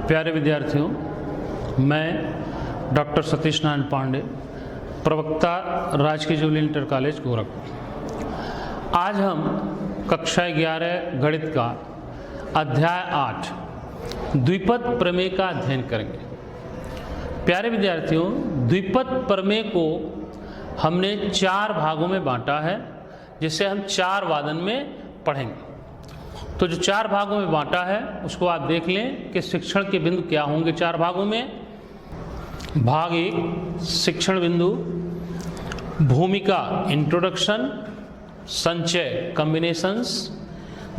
प्यारे विद्यार्थियों, मैं डॉक्टर सतीश नारायण पांडे, प्रवक्ता राजकीय जुबली इंटर कॉलेज गोरखपुर। आज हम कक्षा 11 गणित का अध्याय 8 द्विपद प्रमेय का अध्ययन करेंगे। प्यारे विद्यार्थियों, द्विपद प्रमेय को हमने 4 भागों में बांटा है, जिसे हम 4 वादन में पढ़ेंगे। तो जो 4 भागों में बांटा है उसको आप देख लें कि शिक्षण के बिंदु क्या होंगे 4 भागों में। भाग 1 शिक्षण बिंदु, भूमिका इंट्रोडक्शन, संचय कॉम्बिनेशंस,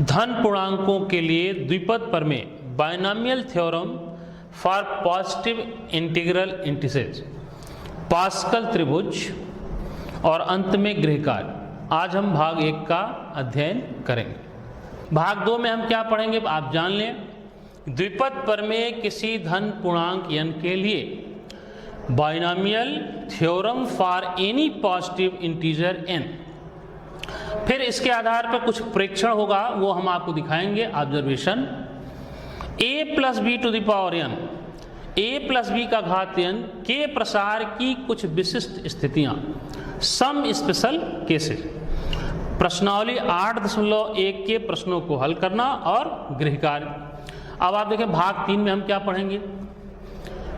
धन पूर्णांकों के लिए द्विपद प्रमेय binomial theorem for positive integral integers, pascal त्रिभुज और अंत में गृह कार्य। आज हम भाग 1 का अध्ययन करेंगे। भाग 2 में हम क्या पढ़ेंगे आप जान लें। द्विपद प्रमेय किसी धन पूर्णांक n के लिए binomial theorem for any positive integer n। फिर इसके आधार पर कुछ प्रेक्षण होगा, वो हम आपको दिखाएंगे। Observation a + b to the power n, a + b का घात n के प्रसार की कुछ विशिष्ट स्थितियां, सम स्पेशल केसेस। प्रश्नावली 8.1 के प्रश्नों को हल करना और गृह कार्य। अब आप देखें भाग 3 में हम क्या पढ़ेंगे।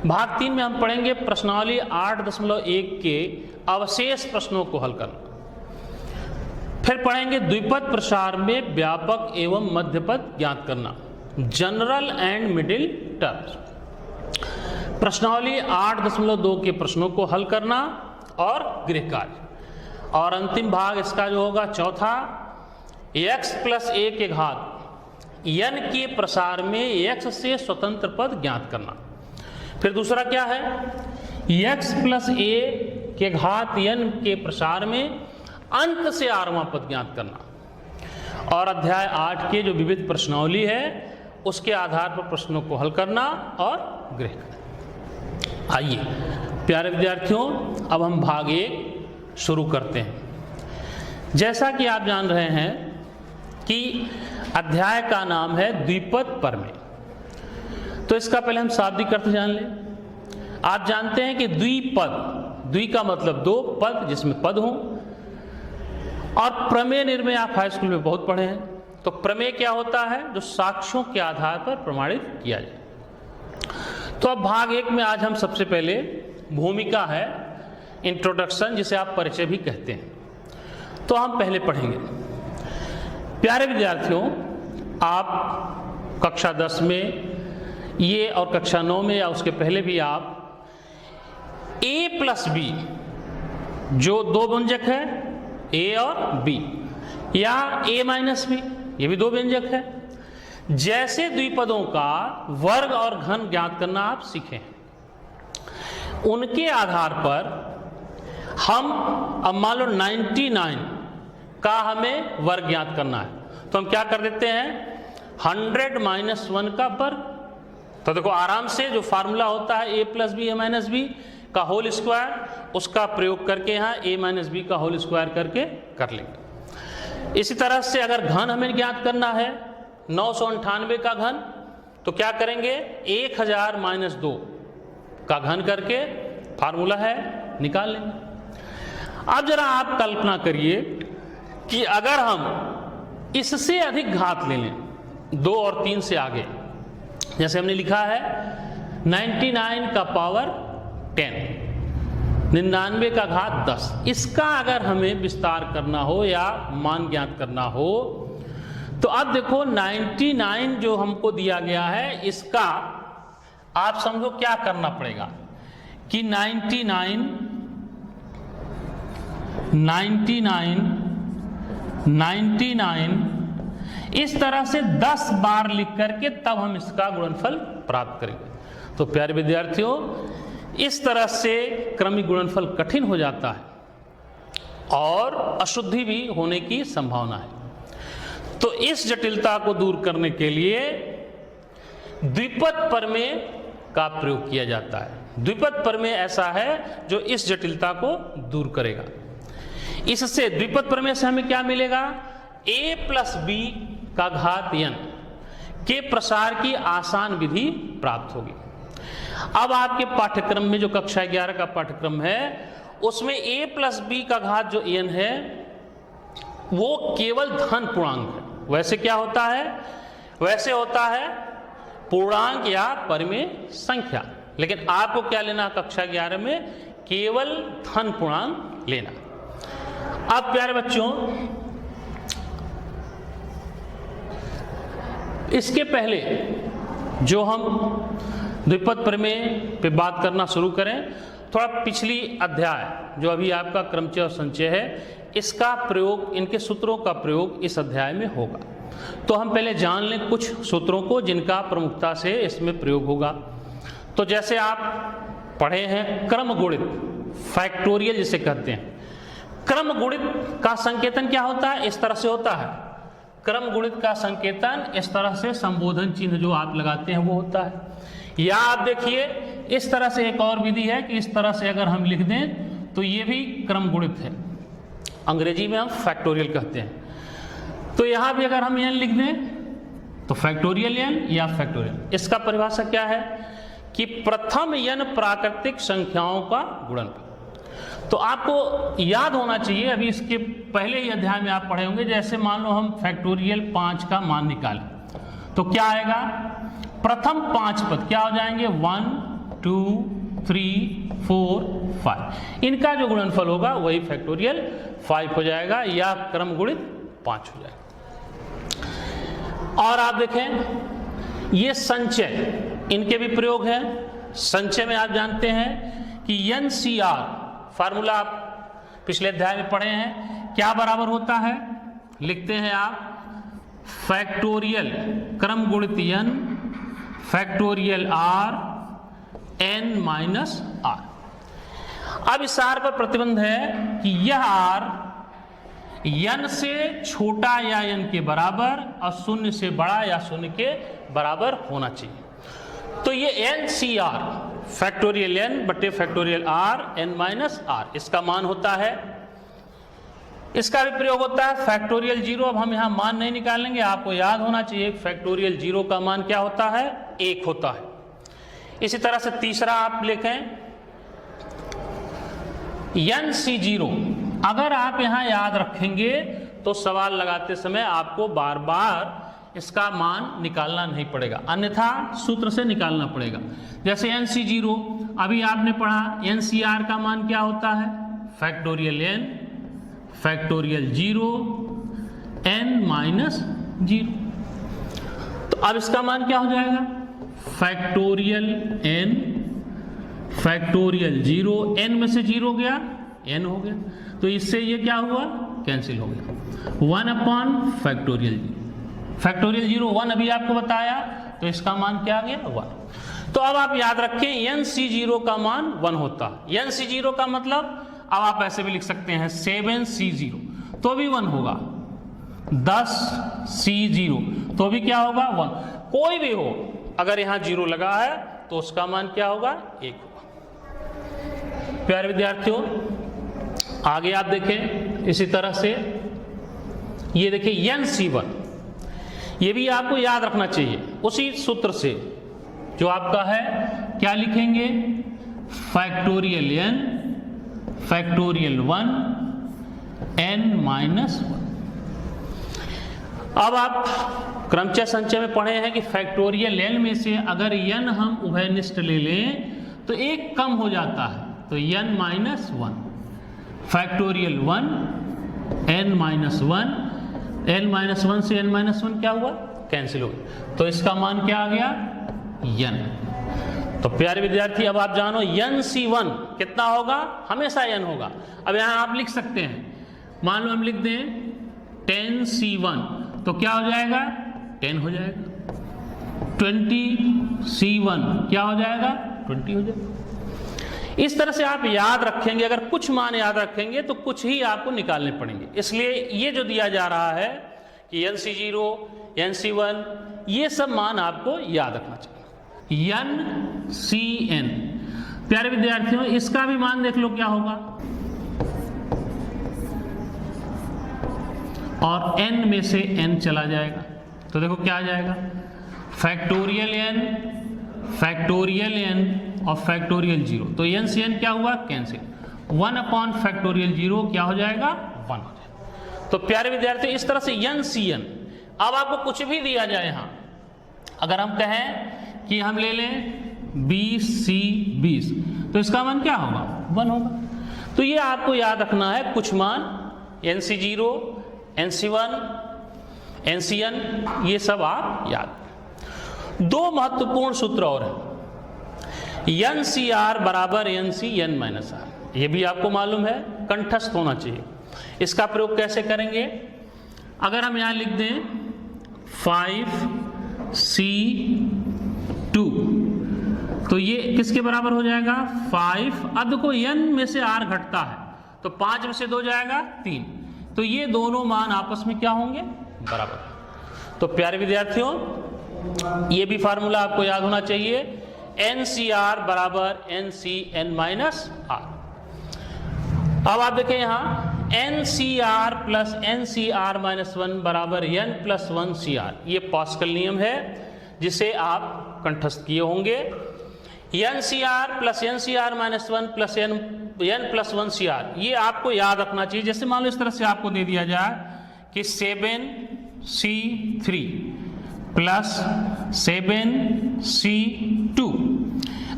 भाग 3 में हम पढ़ेंगे प्रश्नावली 8.1 के अवशेष प्रश्नों को हल करना। फिर पढ़ेंगे द्विपद प्रसार में व्यापक एवं मध्यपद ज्ञात करना, जनरल एंड मिडिल टर्म्स। प्रश्नावली 8.2 के प्रश्नों को हल करना और गृह कार्य। और अंतिम भाग इसका जो होगा चौथा, x + a के घात n के प्रसार में x से स्वतंत्र पद ज्ञात करना। फिर दूसरा क्या है, x + a के घात n के प्रसार में अंत से आठवां पद ज्ञात करना। और अध्याय 8 के जो विविध प्रश्नावली है उसके आधार पर प्रश्नों को हल करना और गृह करना। आइए प्यारे विद्यार्थियों, अब हम भाग 1 शुरू करते हैं। जैसा कि आप जान रहे हैं कि अध्याय का नाम है द्विपद प्रमेय, तो इसका पहले हम शाब्दिक अर्थ जान लें। आप जानते हैं कि द्विपद, द्वि का मतलब 2, पद जिसमें पद हो, और प्रमेय निर्णय आप हाई स्कूल में बहुत पढ़े हैं। तो प्रमेय क्या होता है, जो साक्ष्यों के आधार पर प्रमाणित किया जाए। तो अब भाग 1 में आज हम सबसे पहले भूमिका है, इंट्रोडक्शन, जिसे आप परिचय भी कहते हैं, तो हम पहले पढ़ेंगे। प्यारे विद्यार्थियों, आप कक्षा 10 में ये और कक्षा 9 में या उसके पहले भी आप a + b, जो 2 व्यंजक है a और b, या a - b, ये भी 2 व्यंजक है, जैसे द्विपदों का वर्ग और घन ज्ञात करना आप सीखे हैं। उनके आधार पर हम, अब मान लो 99 का हमें वर्ग ज्ञात करना है, तो हम क्या कर देते हैं, 100 - 1 का वर्ग। तो देखो आराम से जो फार्मूला होता है a + b a - b का होल स्क्वायर, उसका प्रयोग करके यहाँ a - b का होल स्क्वायर करके कर लेंगे। इसी तरह से अगर घन हमें ज्ञात करना है 998 का घन, तो क्या करेंगे, 1000 - 2 का घन करके फार्मूला है निकाल लेंगे। अब जरा आप कल्पना करिए कि अगर हम इससे अधिक घात ले लें, 2 और 3 से आगे, जैसे हमने लिखा है 99 का पावर 10, 99 का घात 10, इसका अगर हमें विस्तार करना हो या मान ज्ञात करना हो, तो अब देखो 99 जो हमको दिया गया है, इसका आप समझो क्या करना पड़ेगा कि 99 इस तरह से 10 बार लिख करके तब हम इसका गुणनफल प्राप्त करेंगे। तो प्यारे विद्यार्थियों, इस तरह से क्रमिक गुणनफल कठिन हो जाता है और अशुद्धि भी होने की संभावना है। तो इस जटिलता को दूर करने के लिए द्विपद प्रमेय का प्रयोग किया जाता है। द्विपद प्रमेय ऐसा है जो इस जटिलता को दूर करेगा। इससे द्विपद प्रमेय से हमें क्या मिलेगा, a + b का घात n के प्रसार की आसान विधि प्राप्त होगी। अब आपके पाठ्यक्रम में जो कक्षा 11 का पाठ्यक्रम है उसमें a+b का घात जो n है वो केवल धन पूर्णांक है। वैसे क्या होता है, वैसे होता है पूर्णांक या परिमेय संख्या, लेकिन आपको क्या लेना कक्षा 11 में, केवल धन पूर्णांक लेना। अब प्यारे बच्चों, इसके पहले जो हम द्विपद प्रमेय पे बात करना शुरू करें, थोड़ा पिछली अध्याय जो अभी आपका क्रमचय और संचय है, इसका प्रयोग, इनके सूत्रों का प्रयोग इस अध्याय में होगा। तो हम पहले जान लें कुछ सूत्रों को जिनका प्रमुखता से इसमें प्रयोग होगा। तो जैसे आप पढ़े हैं क्रम गुणित, फैक्टोरियल जिसे कहते हैं। क्रम गुणित का संकेतन क्या होता है, इस तरह से होता है। क्रम गुणित का संकेतन इस तरह से संबोधन चिन्ह जो आप लगाते हैं वो होता है। या आप देखिए इस तरह से एक और विधि है कि इस तरह से अगर हम लिख दें तो ये भी क्रम गुणित है, अंग्रेजी में हम फैक्टोरियल कहते हैं। तो यहां भी अगर हम n लिख दें तो फैक्टोरियल n या फैक्टोरियल। इसका परिभाषा क्या है कि प्रथम n प्राकृतिक संख्याओं का गुणनफल। तो आपको याद होना चाहिए, अभी इसके पहले ही अध्याय में आप पढ़े होंगे, जैसे मान लो हम फैक्टोरियल 5 का मान निकालें तो क्या आएगा, प्रथम 5 पद क्या हो जाएंगे, 1 2 3 4 5, इनका जो गुणनफल होगा वही फैक्टोरियल 5 हो जाएगा या क्रम गुणित 5 हो जाएगा। और आप देखें ये संचय, इनके भी प्रयोग है। संचय में आप जानते हैं कि NCR फार्मूला आप पिछले अध्याय में पढ़े हैं, क्या बराबर होता है, लिखते हैं आप फैक्टोरियल क्रम गुणित n factorial r n minus r। अब इस r पर प्रतिबंध है कि यह r n से छोटा या n के बराबर और शून्य से बड़ा या शून्य के बराबर होना चाहिए। तो ये NCR फैक्टोरियल n बटे factorial r n minus r इसका मान होता है। इसका भी प्रयोग होता है फैक्टोरियल 0। अब हम यहां मान नहीं निकालेंगे, आपको याद होना चाहिए फैक्टोरियल 0 का मान क्या होता है, 1 होता है। इसी तरह से तीसरा आप लिखें NC0। अगर आप यहां याद रखेंगे तो सवाल लगाते समय आपको बार बार इसका मान निकालना नहीं पड़ेगा, अन्यथा सूत्र से निकालना पड़ेगा। जैसे NC0 अभी आपने पढ़ा, NCR का मान क्या होता है, factorial n factorial 0 n minus 0। तो अब इसका मान क्या हो जाएगा, फैक्टोरियल n फैक्टोरियल 0, n में से 0 गया n हो गया, तो इससे ये क्या हुआ, कैंसिल हो गया। 1 अपॉन फैक्टोरियल 0, फैक्टोरियल 0 1 अभी आपको बताया, तो इसका मान क्या आ गया, 1। तो अब आप याद रखें NC0 का मान 1 होता है। NC0 का मतलब अब आप ऐसे भी लिख सकते हैं 7C0 तो भी 1 होगा, 10C0 तो भी क्या होगा, 1। कोई भी हो अगर यहां 0 लगा है तो उसका मान क्या होगा, 1 होगा। प्यारे विद्यार्थियों आगे आप देखें इसी तरह से, ये देखिए NC1, ये भी आपको याद रखना चाहिए उसी सूत्र से जो आपका है, क्या लिखेंगे, factorial n factorial 1 n minus 1। अब आप क्रमचय संचय में पढ़े हैं कि फैक्टोरियल n में से अगर n हम उभयनिष्ठ ले लें तो एक कम हो जाता है, तो n minus 1 factorial 1 n minus 1, n minus 1 से n माइनस 1 क्या हुआ, कैंसिल हो गया, तो इसका मान क्या आ गया, n। तो प्यारे विद्यार्थी अब आप जानो NC1 कितना होगा, हमेशा n होगा। अब यहां आप लिख सकते हैं, मान लो हम लिख दें 10C1 तो क्या हो जाएगा, 10 हो जाएगा। 20C1 क्या हो जाएगा, 20 हो जाएगा। इस तरह से आप याद रखेंगे, अगर कुछ मान याद रखेंगे तो कुछ ही आपको निकालने पड़ेंगे। इसलिए ये जो दिया जा रहा है कि NC0 NC1 ये सब मान आपको याद रखना चाहिए। NCN प्यारे विद्यार्थियों इसका भी मान देख लो क्या होगा, और n में से n चला जाएगा तो देखो क्या आ जाएगा, फैक्टोरियल n और फैक्टोरियल 0, तो n से n क्या हुआ, कैंसिल, 1 अपॉन फैक्टोरियल 0 क्या हो जाएगा, 1 हो जाएगा। तो प्यारे विद्यार्थी इस तरह से n सी n, अब आपको कुछ भी दिया जाए यहाँ, अगर हम कहें कि हम ले लें 20 C 20, तो इसका मान क्या होगा, 1 होगा। तो ये आपको याद रखना है, कुछ मान NC0, NC1, NCN, ये सब आप याद। दो महत्वपूर्ण सूत्र और हैं, NCR बराबर NCN माइनस R, ये भी आपको मालूम है, कंठस्थ होना चाहिए। इसका प्रयोग कैसे करेंगे, अगर हम यहाँ लिख दें 5C2, तो ये किसके बराबर हो जाएगा, 5, अब देखो n में से r घटता है, तो 5 में से 2 जाएगा 3, तो ये दोनों मान आपस में क्या होंगे, बराबर। तो प्यारे विद्यार्थियों ये भी फार्मूला आपको याद होना चाहिए, NCR बराबर NCN माइनस R। अब आप देखें यहाँ NCR प्लस NCR माइनस 1 बराबर N प्लस 1 CR, ये पास्कल नियम है जिसे आप कंठस्थ किए होंगे। NCR plus NCR minus 1 plus N plus 1 CR, ये आपको याद रखना चाहिए। जैसे मान लो इस तरह से आपको दे दिया जाए कि 7C3 प्लस 7C2,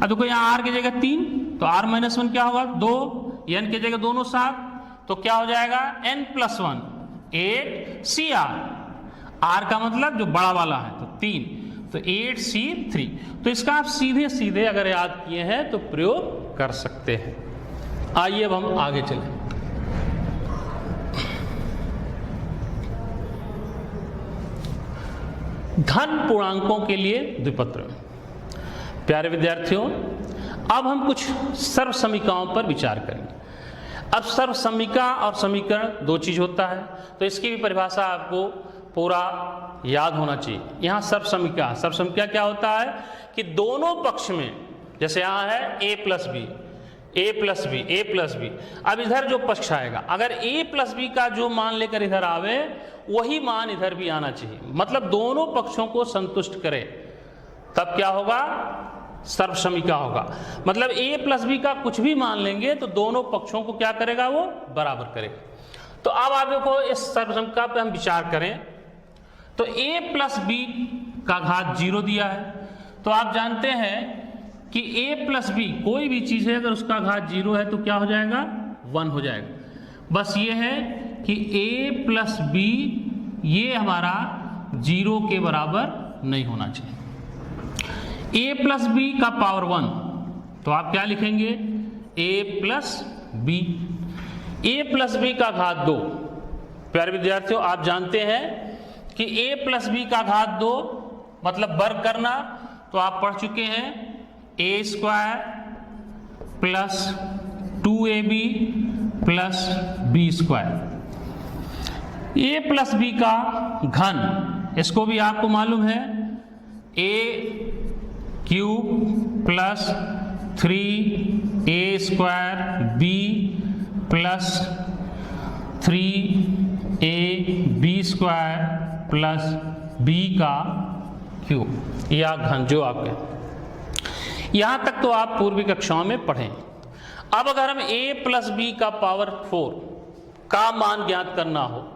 अब देखो यहाँ R की जगह 3, तो R माइनस 1 क्या होगा, 2, N की जगह दोनों 7, तो क्या हो जाएगा N प्लस 1 8CR, R का मतलब जो बड़ा वाला है तो 3, तो 8C3। तो इसका आप सीधे सीधे अगर याद किए हैं तो प्रयोग कर सकते हैं। आइए अब हम आगे चलें। धन पूर्णांकों के लिए द्विपत्र। प्यारे विद्यार्थियों अब हम कुछ सर्व समीकरणों पर विचार करेंगे। अब सर्व समीकरण और समीकरण दो चीज होता है, तो इसकी भी परिभाषा आपको पूरा याद होना चाहिए। यहाँ सर्व समीकरण क्या होता है कि दोनों पक्ष में, जैसे यहाँ है a plus B, a plus B, a plus B, अब इधर जो पक्ष आएगा, अगर a प्लस बी का जो मान लेकर इधर आवे वही मान इधर भी आना चाहिए, मतलब दोनों पक्षों को संतुष्ट करे, तब क्या होगा, सर्व समीकरण होगा। मतलब a प्लस बी का कुछ भी मान लेंगे तो दोनों पक्षों को क्या करेगा, वो बराबर करेगा। तो अब आप देखो इस सर्व समीकरण पे हम विचार करें, तो a प्लस बी का घात 0 दिया है, तो आप जानते हैं कि a प्लस बी कोई भी चीज है अगर उसका घात 0 है तो क्या हो जाएगा, 1 हो जाएगा। बस ये है कि a प्लस बी ये हमारा 0 के बराबर नहीं होना चाहिए। a प्लस बी का पावर 1, तो आप क्या लिखेंगे, a plus B, a plus B का घात 2। प्यारे विद्यार्थियों आप जानते हैं कि a प्लस बी का घात 2 मतलब वर्ग करना, तो आप पढ़ चुके हैं a square plus 2ab plus b square. a plus B का घन, इसको भी आपको मालूम है, a cube plus 3a square b plus 3ab square plus b का क्यूब, या घन जो आपके। यहां तक तो आप पूर्वी कक्षाओं में पढ़ें। अब अगर हम a प्लस बी का पावर 4 का मान ज्ञात करना हो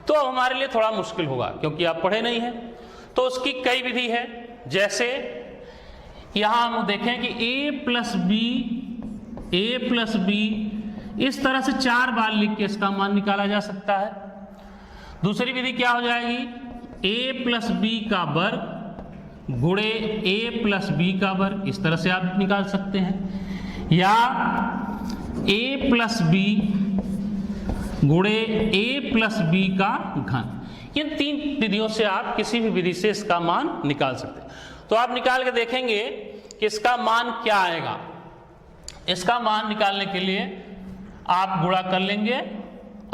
तो हमारे लिए थोड़ा मुश्किल होगा, क्योंकि आप पढ़े नहीं हैं। तो उसकी कई विधि है, जैसे यहां हम देखें कि a प्लस बी इस तरह से 4 बार लिख के इसका मान निकाला जा सकता है। दूसरी विधि क्या हो जाएगी, a प्लस बी का वर्ग गुणे a प्लस बी का वर्ग, इस तरह से आप निकाल सकते हैं, या a प्लस बी गुणे a प्लस बी का घन। इन 3 विधियों से आप किसी भी विधि से इसका मान निकाल सकते हैं। तो आप निकाल के देखेंगे कि इसका मान क्या आएगा। इसका मान निकालने के लिए आप गुणा कर लेंगे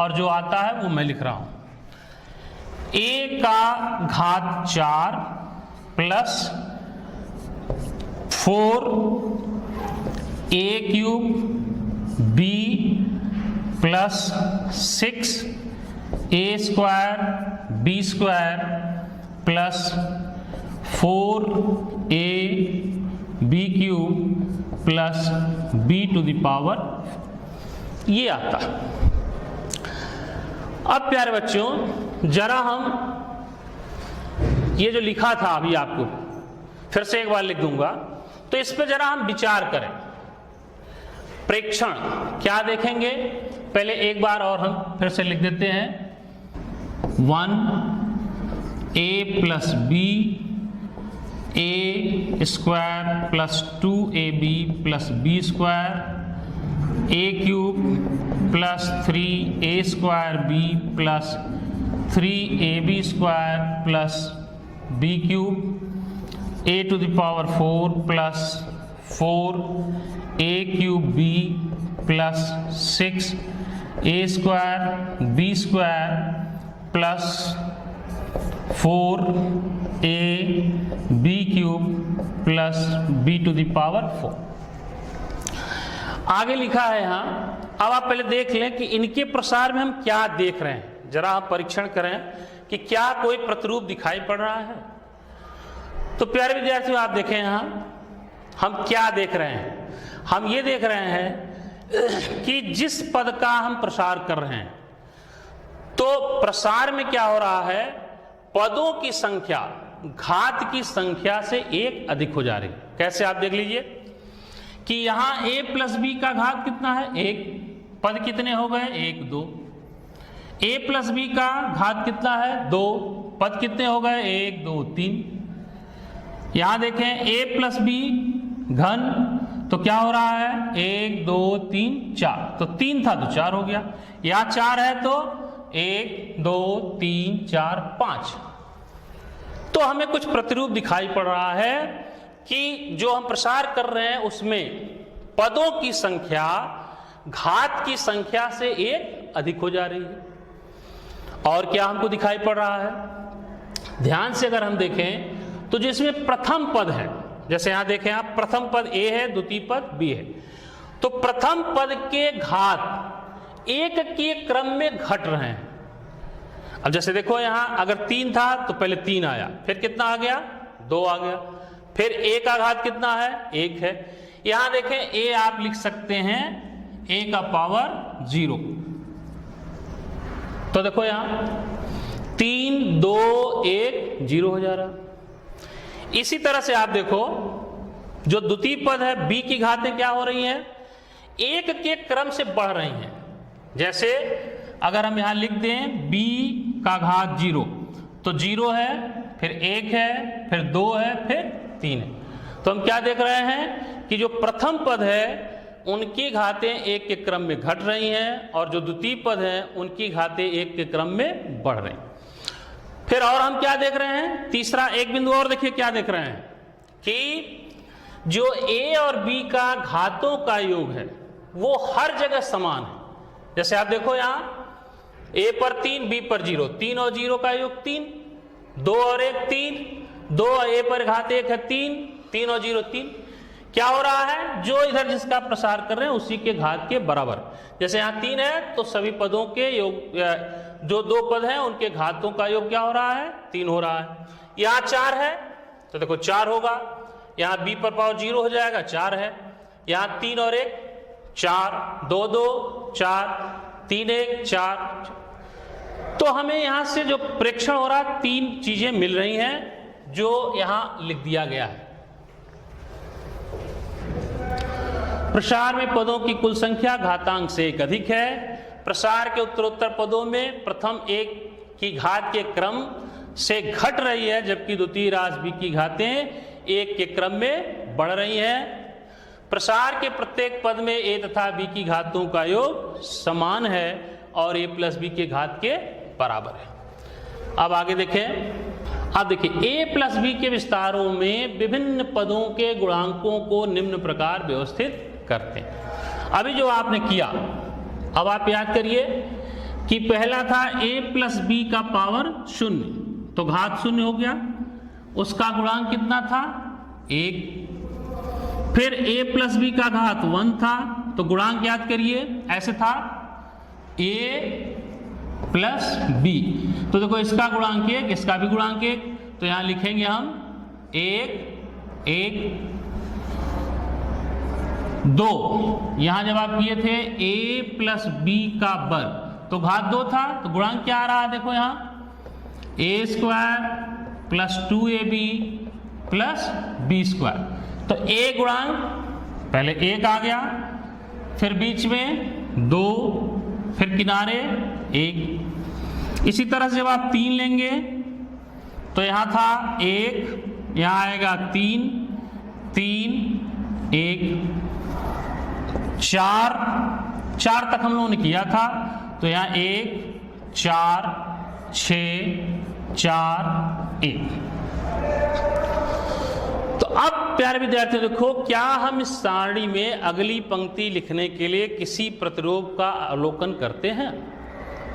और जो आता है वो मैं लिख रहा हूं, a का घात 4 plus 4a cube b plus 6a square b square plus 4ab³ plus b⁴ ये आता। अब प्यारे बच्चों जरा हम ये जो लिखा था अभी आपको फिर से एक बार लिख दूंगा, तो इस पे जरा हम विचार करें। प्रेक्षण क्या देखेंगे, पहले एक बार और हम फिर से लिख देते हैं। 1a + b a² plus 2ab plus b² a³ plus 3a² b plus 3ab² plus b³ a⁴ plus 4a³ b plus 6a² b² plus 4ab³ plus b⁴ आगे लिखा है यहाँ। अब आप पहले देख लें कि इनके प्रसार में हम क्या देख रहे हैं, जरा आप परीक्षण करें कि क्या कोई प्रतिरूप दिखाई पड़ रहा है। तो प्यारे विद्यार्थियों आप देखें यहाँ हम क्या देख रहे हैं, हम ये देख रहे हैं कि जिस पद का हम प्रसार कर रहे हैं तो प्रसार में क्या हो रहा है, पदों की संख्या घात की संख्या से एक अधिक हो जा रही है। कैसे आप देख लीजिए कि यहां a + b का घात कितना है, एक। पद कितने हो गए, 1 2। a + b का घात कितना है, 2। पद कितने हो गए, 1 2 3। यहां देखें a + b घन, तो क्या हो रहा है, 1 2 3 4। तो 3 था तो 4 हो गया। यहां 4 है तो 1 2 3 4 5। तो हमें कुछ प्रतिरूप दिखाई पड़ रहा है कि जो हम प्रसार कर रहे हैं उसमें पदों की संख्या घात की संख्या से एक अधिक हो जा रही है। और क्या हमको दिखाई पड़ रहा है, ध्यान से अगर हम देखें तो जिसमें प्रथम पद है, जैसे यहां देखें आप, प्रथम पद a है, द्वितीय पद b है, तो प्रथम पद के घात एक के क्रम में घट रहे हैं। अब जैसे देखो यहां अगर 3 था तो पहले 3 आया, फिर कितना आ गया, 2 आ गया, फिर a का घात कितना है, 1 है। यहां देखें a आप लिख सकते हैं a⁴0। तो देखो यहां 3 2 1 0 हो जा रहा। इसी तरह से आप देखो जो द्वितीय पद है b की घातें क्या हो रही हैं, 1 के क्रम से बढ़ रही हैं। जैसे अगर हम यहां लिख दें b का घात 0, तो 0 है, फिर 1 है, फिर 2 है, फिर 3 है। तो हम क्या देख रहे हैं कि जो प्रथम पद है उनकी घातें 1 के क्रम में घट रही हैं और जो द्वितीय पद है उनकी घातें 1 के क्रम में बढ़ रही हैं। फिर और हम क्या देख रहे हैं, तीसरा एक बिंदु और देखिए क्या देख रहे हैं कि जो a और b का घातों का योग है वो हर जगह समान है। जैसे आप देखो यहां a पर 3 b पर 0, 3 और 0 का योग 3, 2 और 1 3, 2 a पर घात 1 है 3, 3 और 0 3। क्या हो रहा है, जो इधर जिसका प्रसार कर रहे हैं उसी के घात के बराबर। जैसे यहां 3 है तो सभी पदों के योग, जो 2 पद हैं उनके घातों का योग क्या हो रहा है, 3 हो रहा है। यहां 4 है तो देखो 4 होगा, यहां b पर पावर 0 हो जाएगा, 4 है। यहां 3 और 1 4, 2 2 4, 3 1 4। तो हमें यहां से जो प्रेक्षण हो रहा है 3 चीजें मिल रही हैं जो यहां लिख दिया गया है। प्रसार में पदों की कुल संख्या घातांक से 1 अधिक है। प्रसार के उत्तरोत्तर पदों में प्रथम 1 की घात के क्रम से घट रही है जबकि द्वितीय राशि b की घातें 1 के क्रम में बढ़ रही हैं। प्रसार के प्रत्येक पद में a तथा b की घातों का योग समान है और a + b के घात के बराबर है। अब आगे देखें, अब देखिए a + b के विस्तारों में विभिन्न पदों के गुणांकों को निम्न प्रकार व्यवस्थित करते हैं। अभी जो आपने किया, अब आप याद करिए कि पहला था a + b का पावर 0, तो घात 0 हो गया, उसका गुणांक कितना था, 1। फिर a + b का घात 1 था, तो गुणांक याद करिए ऐसे था a + b। तो देखो इसका गुणांक 1, इसका भी गुणांक 1, तो यहां लिखेंगे हम 1 1 2, यहां जब आप किए थे a प्लस बी का वर्ग तो घात 2 था, तो गुणांक क्या आ रहा है देखो यहां a square plus 2ab plus b square. तो a गुणांक पहले 1 आ गया, फिर बीच में 2, फिर किनारे 1। इसी तरह से जब आप 3 लेंगे तो यहां था 1, यहां आएगा 3 3 1 4 4 तक हम लोगों ने किया था, तो यहां 1 4 6 4 1। तो अब प्यारे विद्यार्थियों देखो, क्या हम इस सारणी में अगली पंक्ति लिखने के लिए किसी प्रतिरूप का अवलोकन करते हैं?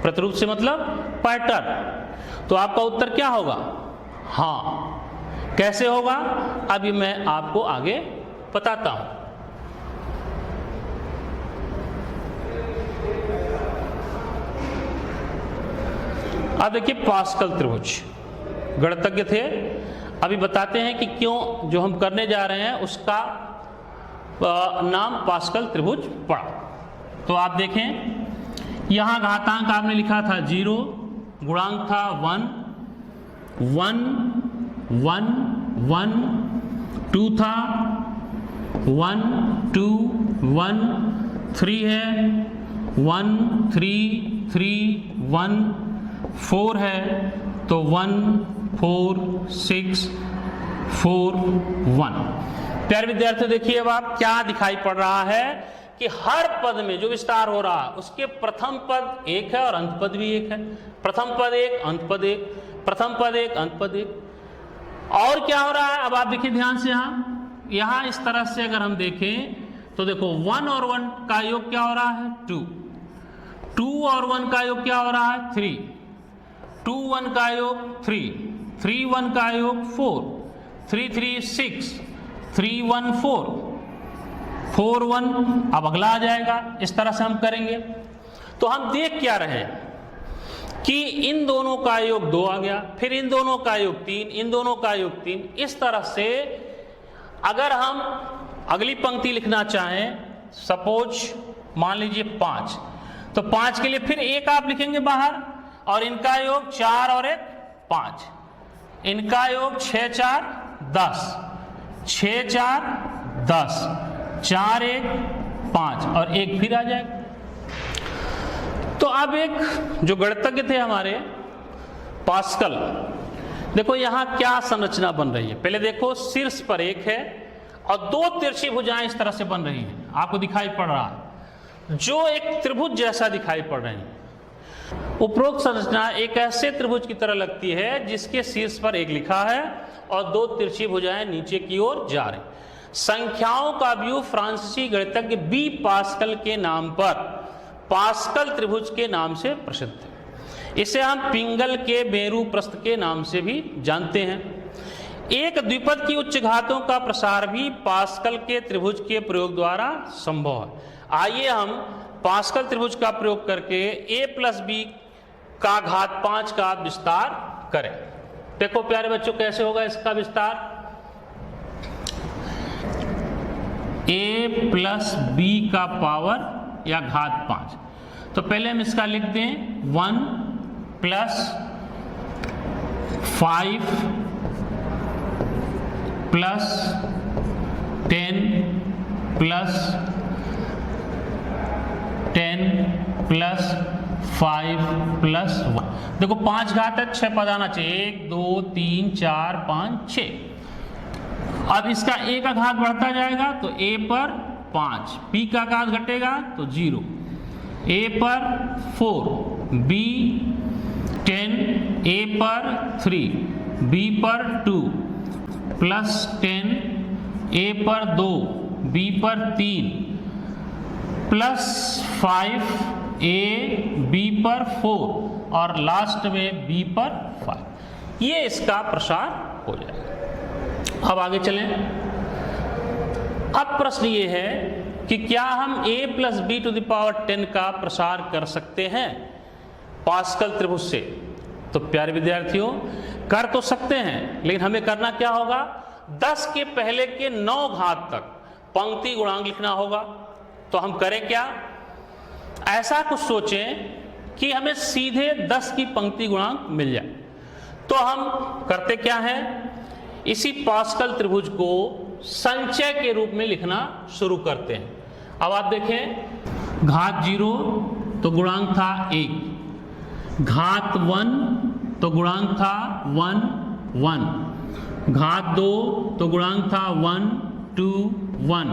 प्रतिरूप से मतलब पैटर्न। तो आपका उत्तर क्या होगा? हाँ। कैसे होगा अभी मैं आपको आगे बताता हूं। अब देखिए पास्कल त्रिभुज, गणितज्ञ थे, अभी बताते हैं कि क्यों जो हम करने जा रहे हैं उसका नाम पास्कल त्रिभुज पड़ा। तो आप देखें यहां घातांक आपने लिखा था 0, गुणांक था 1 1 1 1 2 था 1 2 1 3 है 1 3 3 1 4 है, तो 1 4 6 4 1। प्यारे विद्यार्थियों देखिए अब आप क्या दिखाई पड़ रहा है कि हर पद में जो विस्तार हो रहा है उसके प्रथम पद 1 है और अंत पद भी 1 है। प्रथम पद 1 अंत पद 1, प्रथम पद 1 अंत पद 1। और क्या हो रहा है अब आप देखिए ध्यान से, यहां इस तरह से अगर हम देखें तो देखो 1 और 1 का योग क्या हो रहा है 2, 2 और 1 का योग क्या हो रहा है 3, 2 1 का योग 3, 3 1 का योग 4, 3 3 6, 3 1 4, 4 1 अब अगला आ जाएगा। इस तरह से हम करेंगे तो हम देख क्या रहे हैं कि इन दोनों का योग 2 आ गया, फिर इन दोनों का योग 3, इन दोनों का योग 3। इस तरह से अगर हम अगली पंक्ति लिखना चाहें, सपोज मान लीजिए 5, तो 5 के लिए फिर 1 आप लिखेंगे बाहर और इनका योग 4 और 1 5, इनका योग 6 4 10, 6 4 10, 4 1 5 और 1 फिर आ जाएगा। तो अब एक जो गणितज्ञ थे हमारे पास्कल, देखो यहां क्या संरचना बन रही है। पहले देखो शीर्ष पर 1 है और 2 तिरछी भुजाएं इस तरह से बन रही हैं, आपको दिखाई पड़ रहा है, जो एक त्रिभुज जैसा दिखाई पड़ रही है। उपरोक्त संरचना एक ऐसे त्रिभुज की तरह लगती है जिसके शीर्ष पर 1 लिखा है और 2 तिरछी भुजाएं नीचे की ओर जा रही। संख्याओं का व्यू फ्रांसीसी गणितज्ञ बी पास्कल के नाम पर पास्कल त्रिभुज के नाम से प्रसिद्ध है। इसे हम पिंगल के मेरू प्रस्थ के नाम से भी जानते हैं। एक द्विपद की उच्च घातों का प्रसार भी पास्कल के त्रिभुज के प्रयोग द्वारा संभव है। आइए हम पास्कल त्रिभुज का प्रयोग करके a प्लस बी का घात 5 का विस्तार करें। देखो प्यारे बच्चों कैसे होगा इसका विस्तार, a प्लस बी का पावर या घात 5। तो पहले हम इसका लिख दें 1 plus 5 plus 10 plus 10 plus 5 plus 1। देखो 5 घात है, 6 पद आना चाहिए, 1 2 3 4 5 6। अब इसका a का घात बढ़ता जाएगा तो a पर 5, b का घात घटेगा तो 0, a पर 4, b 10, a पर 3, b पर 2 प्लस 10, a पर 2, b पर 3 प्लस 5, a b पर 4 और लास्ट में b पर 5। ये इसका प्रसार हो जाएगा। अब आगे चलें। अब प्रश्न ये है कि क्या हम a plus B to the power 10 का प्रसार कर सकते हैं पास्कल त्रिभुज से? तो प्यारे विद्यार्थियों कर तो सकते हैं, लेकिन हमें करना क्या होगा, 10 के पहले के 9 घात तक पंक्ति गुणांक लिखना होगा। तो हम करें क्या, ऐसा कुछ सोचें कि हमें सीधे 10 की पंक्ति गुणांक मिल जाए। तो हम करते क्या है, इसी पास्कल त्रिभुज को संचय के रूप में लिखना शुरू करते हैं। अब आप देखें, घात 0 तो गुणांक था 1, घात 1 तो गुणांक था 1 1, घात 2 तो गुणांक था 1 2 1,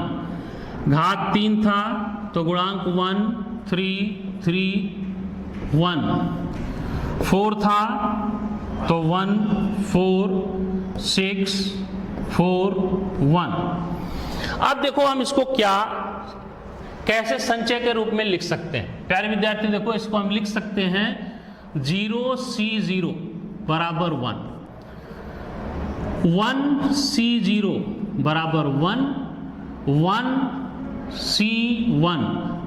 घात 3 था तो गुणांक 1 3 3 1, 4 था तो 1 4 6 4 1। अब देखो हम इसको कैसे संचय के रूप में लिख सकते हैं। प्यारे विद्यार्थी देखो, इसको हम लिख सकते हैं 0C0 बराबर 1, 1C0 बराबर 1, 1C1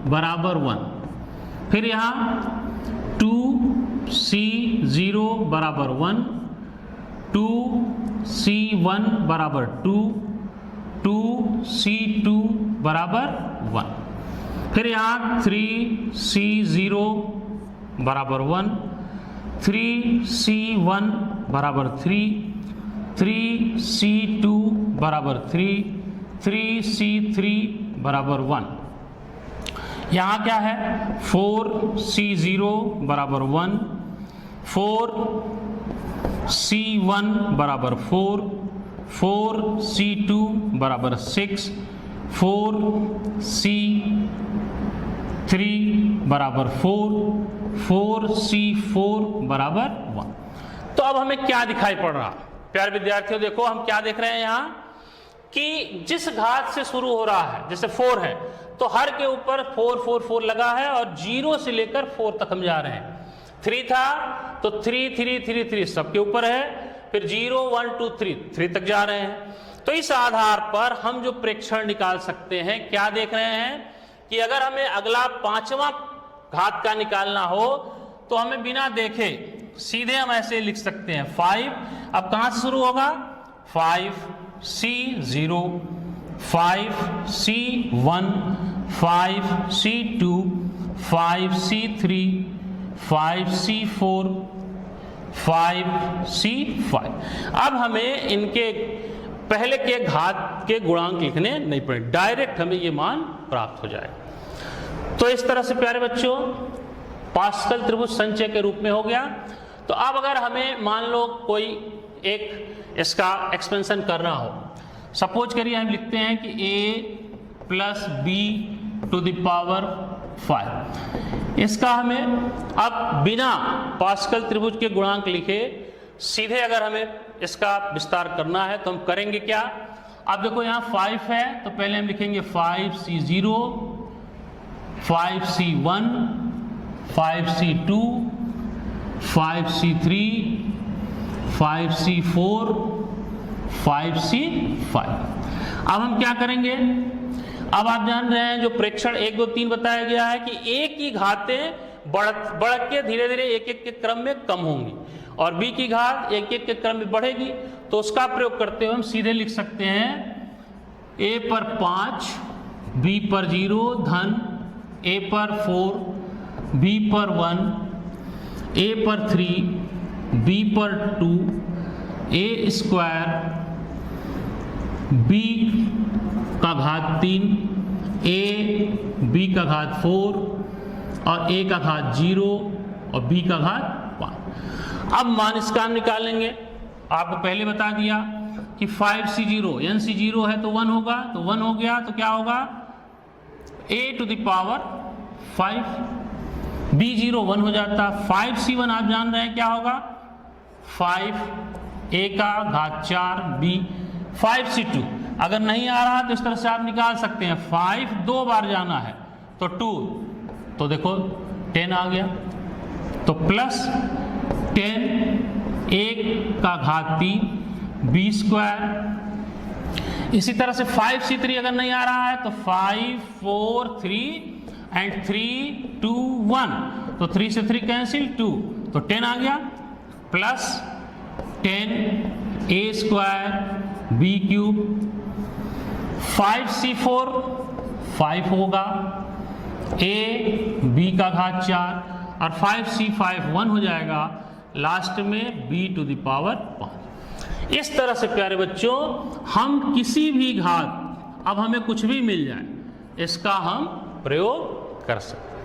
बराबर 1, फिर यहाँ 2C0 बराबर 1, 2C1 बराबर 2, 2C2 बराबर 1, फिर यहाँ 3C0 बराबर 1, 3C1 बराबर 3, 3C2 बराबर 3, 3C3 बराबर 1। यहाँ क्या है, 4C0 बराबर 1, 4C1 बराबर 4, 4C2 बराबर 6, 4C3 बराबर 4, 4C4 बराबर 1। तो अब हमें क्या दिखाई पड़ रहा, प्यारे विद्यार्थियों देखो हम क्या देख रहे हैं यहाँ कि जिस घात से शुरू हो रहा है, जैसे 4 है तो हर के ऊपर 4 4 4 लगा है और 0 से लेकर 4 तक हम जा रहे हैं। 3 था तो 3 3 3 3 सबके ऊपर है, फिर 0 1 2 3 3 तक जा रहे हैं। तो इस आधार पर हम जो प्रेक्षण निकाल सकते हैं, क्या देख रहे हैं कि अगर हमें अगला 5वां घात का निकालना हो तो हमें बिना देखे सीधे हम ऐसे लिख सकते हैं 5। अब कहां से शुरू होगा, 5C0, 5C1, 5C2, 5C3, 5C4, 5C5। अब हमें इनके पहले के घात के गुणांक लिखने नहीं पड़े, डायरेक्ट हमें ये मान प्राप्त हो जाए। तो इस तरह से प्यारे बच्चों पास्कल त्रिभुज संचय के रूप में हो गया। तो अब अगर हमें मान लो कोई एक इसका एक्सपेंशन करना हो, सपोज करिए हम लिखते हैं कि a plus B to the power 5। इसका हमें अब बिना पास्कल त्रिभुज के गुणांक लिखे सीधे अगर हमें इसका विस्तार करना है तो हम करेंगे क्या। अब देखो यहाँ 5 है तो पहले हम लिखेंगे 5C0, 5C1, 5C2, 5C3, 5C4, 5C5। अब हम क्या करेंगे, अब आप जान रहे हैं जो प्रेक्षण 1 2 3 बताया गया है कि a की घातें बढ़ के धीरे धीरे एक एक के क्रम में कम होंगी और b की घात एक एक के क्रम में बढ़ेगी। तो उसका प्रयोग करते हुए हम सीधे लिख सकते हैं a पर 5, b पर 0 धन a पर 4, b पर 1, a पर 3, b पर 2, a स्क्वायर, b का घात 3, a b का घात 4 और a का घात 0 और b का घात 5। अब मान इसका हम निकालेंगे। आपको पहले बता दिया कि 5C0 NC0 है तो 1 होगा, तो 1 हो गया तो क्या होगा a to the power 5, b0 1 हो जाता। 5C1 आप जान रहे हैं क्या होगा 5 a का घात 4 b। 5C2 अगर नहीं आ रहा तो इस तरह से आप निकाल सकते हैं 5 2 बार जाना है तो 2, तो देखो 10 आ गया। तो प्लस 10 1 का घात 3 b स्क्वायर। इसी तरह से 5C3 अगर नहीं आ रहा है तो 5 4 3 एंड 3 2 1, तो 3 से 3 कैंसिल 2, तो 10 आ गया। Plus 10 a square b cube, 5c4 5 होगा, a b का घात 4 और 5c5 1 हो जाएगा, लास्ट में b टू द पावर 5। इस तरह से प्यारे बच्चों हम किसी भी घात, अब हमें कुछ भी मिल जाए, इसका हम प्रयोग कर सकते।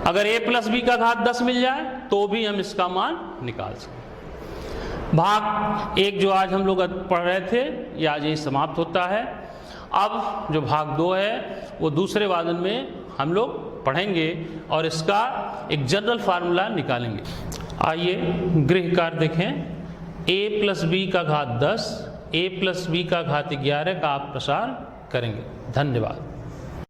अगर a प्लस बी का घात 10 मिल जाए तो भी हम इसका मान निकाल सकते। भाग 1 जो आज हम लोग पढ़ रहे थे ये आज यही समाप्त होता है। अब जो भाग 2 है वो दूसरे वादन में हम लोग पढ़ेंगे और इसका एक जनरल फार्मूला निकालेंगे। आइए गृह कार्य देखें। a प्लस बी का घात 10, a प्लस बी का घात 11 का आप प्रसार करेंगे। धन्यवाद।